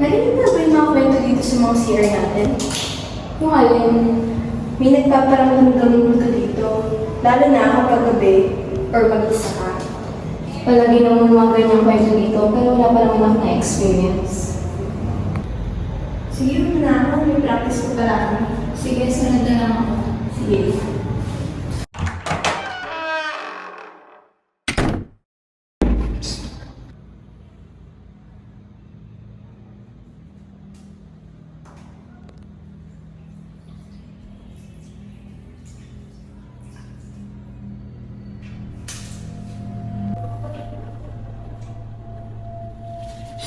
Narinig na ba yung mga kwento dito sa mga CR natin? Yung alin, may nagpaparamdam ka dito, lalo na kapag gabi or mag-isa ka. Palagi naman mga ganyang kwento dito, pero wala pa naman ako na-experience. Sige, muna ako. May practice ko pala. Sige, sunod na lang ako. Sige.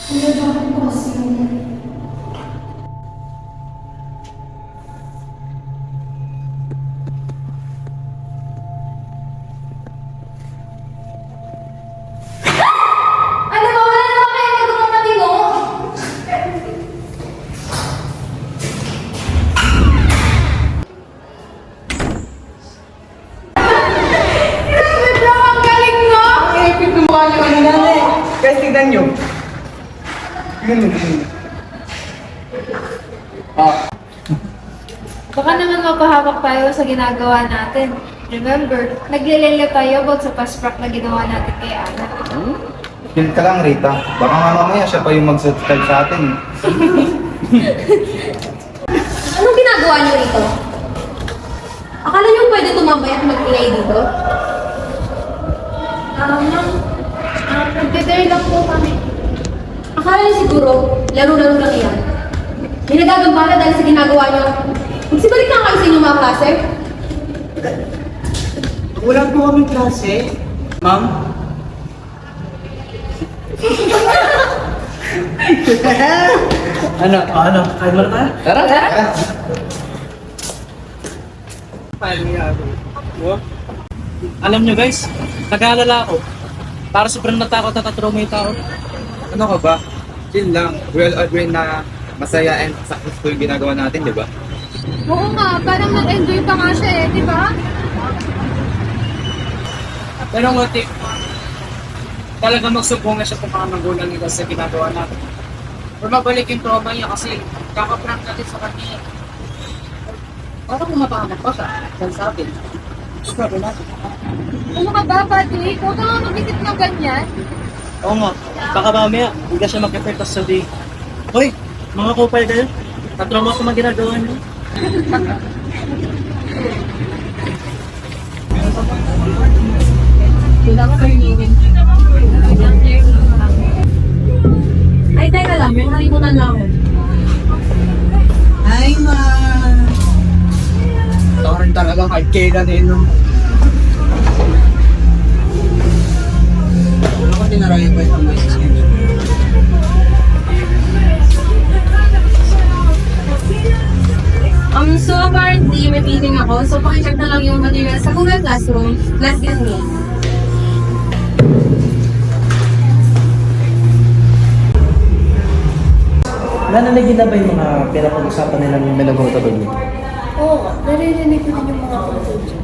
Ano bakit ko kasi yung... Ano ba? Wala naman kayo nagawang matino? Grabe bro! Ang galing no? Ang ipit ng mukha niyo kanina na eh. Guys, tignan niyo. Tignan mo. Baka naman mapahawak tayo sa ginagawa natin. Remember, naglilele tayo about sa past prank na ginawa natin kay Ana. Chill ka lang, Rita. Baka nga mamaya siya pa yung mag-subscribe sa atin. Anong ginagawa niyo rito? Akala niyo pwede tumambay at mag-play dito? Nagdedare lang po kami. Akala niyo siguro, laro-laro lang yan. May nagagambala dahil sa ginagawa niyo. Magsibalik na kayo sa inyong mga klase. Wala po kaming klase. Ma'am? Ano? Kain mo na tayo? Tara! Kain mo yan. Alam nyo guys, nag-aalala ako. Para sobrang natakot at trauma yung tao. Ano ka ba? Chill lang. We all agree na masaya and successful yung ginagawa natin, di ba? Oo nga, parang nag-enjoy pa nga siya eh, di ba? Pero ngati, talaga magsubong na siya kung mga magulang nila sa ginagawa natin. Or mabalik yung trauma niya kasi kakaprank natin sa kanya. Parang kung mapahamak pa siya, dahil sa atin. Sabi natin. Ano ka ba, Patrick? Huwag ka nga mag-isip ng ganyan. Oo nga, baka mamaya, hindi siya mag-effect sa sabi. Hoy, mga kupal kayo, natrauma ko mga ginagawa niyo. Ay, teka lang. May nalimutan lang ako. Hi, ma! Torn talaga kahit kailan eh, no? Ano ko tinarayan pa itong may skin? So apparently, may meeting ako. So, pakicheck na lang yung material sa Google Classroom. Let's get me. Nananagin na ba yung mga pinapag-usapan nila ng Melagoto doon? Oo nga, naririnig ko din yung mga kwento dyan.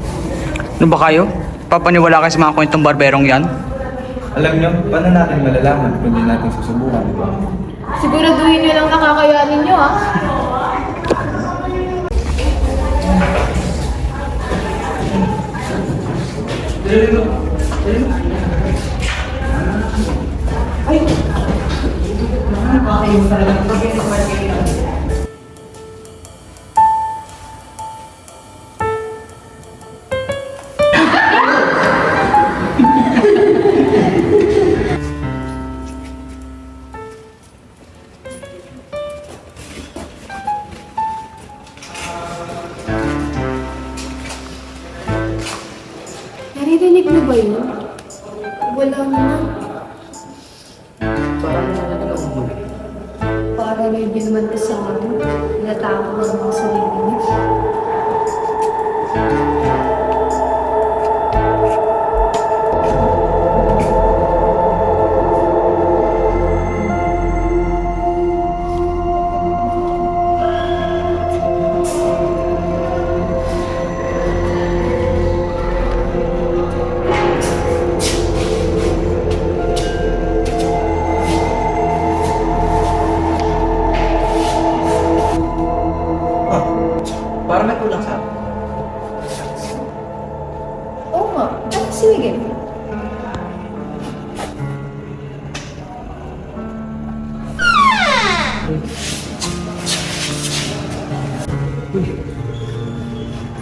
Ano ba kayo? Papaniwala kayo sa mga kwentong barberong yan? Alam nyo, paano natin malalaman kung hindi natin susubukan, di ba? Siguraduhin nyo lang nakakayanin nyo ah. Naririnig mo ba yun? Wala naman. Parang may binuman ka sa akin. Natakot ang mga sarili niya.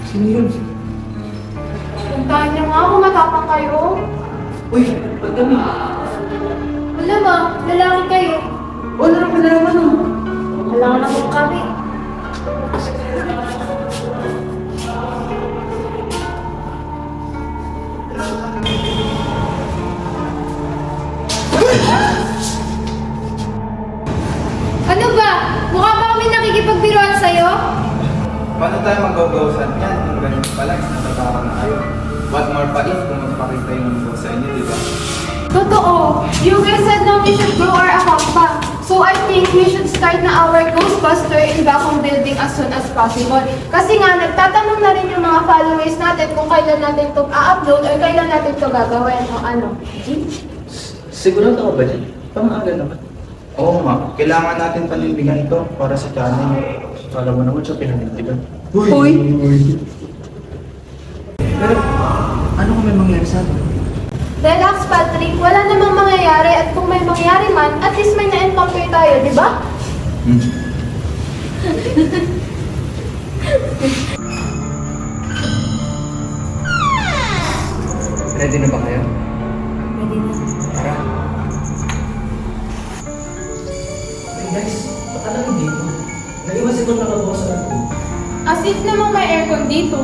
Sino yun? Puntahan niyo nga kung matapang kayo. Uy, ba't kami? Wala ba? Lalaki kayo. Wala na pinalaman mo. Wala ka naman kami. Ano ba? Mukha ba kami nakikipagbiruan sa'yo? Paano tayo mag-gawsan yan kung ganyan pala, natatakot na kayo? What more pa if kung magpakita yung sa inyo, di ba? Totoo. You guys said na we should grow our account pa. So I think we should start na our Ghostbuster in vacuum building as soon as possible. Kasi nga, nagtatanong na rin yung mga followers natin kung kailan natin ito upload or kailan natin ito gagawin o ano. Sigurado ka ba dyan? Pang-aga naman. Oo nga, kailangan natin panindigan ito para sa channel. Kala mo naman siya pinanindigan. Uy! Pero, ano kung may mangyari sa atin? Relax, Patrick. Wala namang mangyayari at kung may mangyari man, at least may na-encounter tayo, di ba? Ready na ba kayo? Ready na. Tara. Hey guys, ba't alam dito? Nag-iwas itong nakagawa sa atin. As if namang may aircon dito.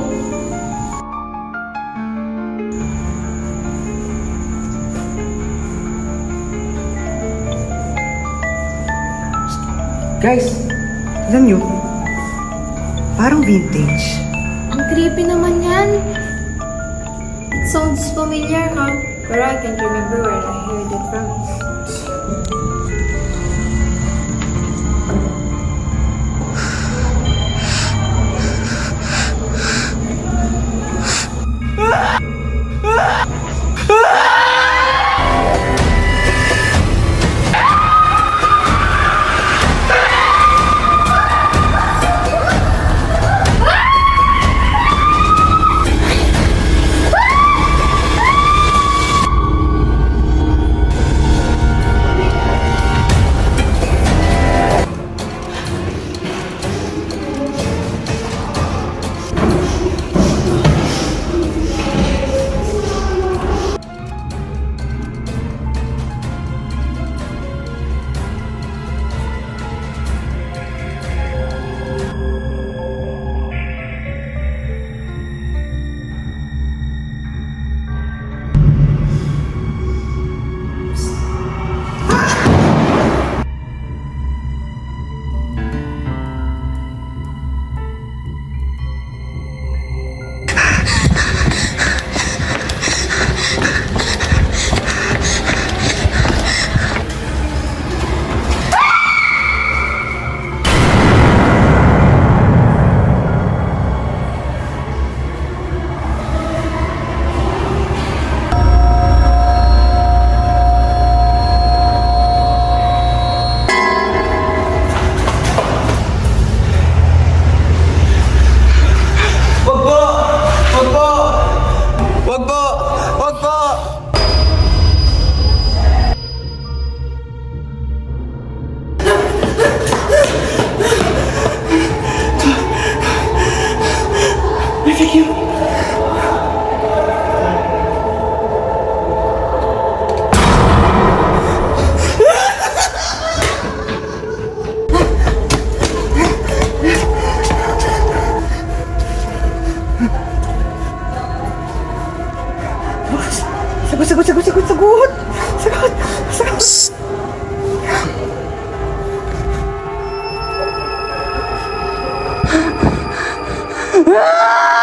Guys, alam nyo, parang vintage. Ang creepy naman yan. It sounds familiar, huh? Pero I can't remember where I heard it from. Ah!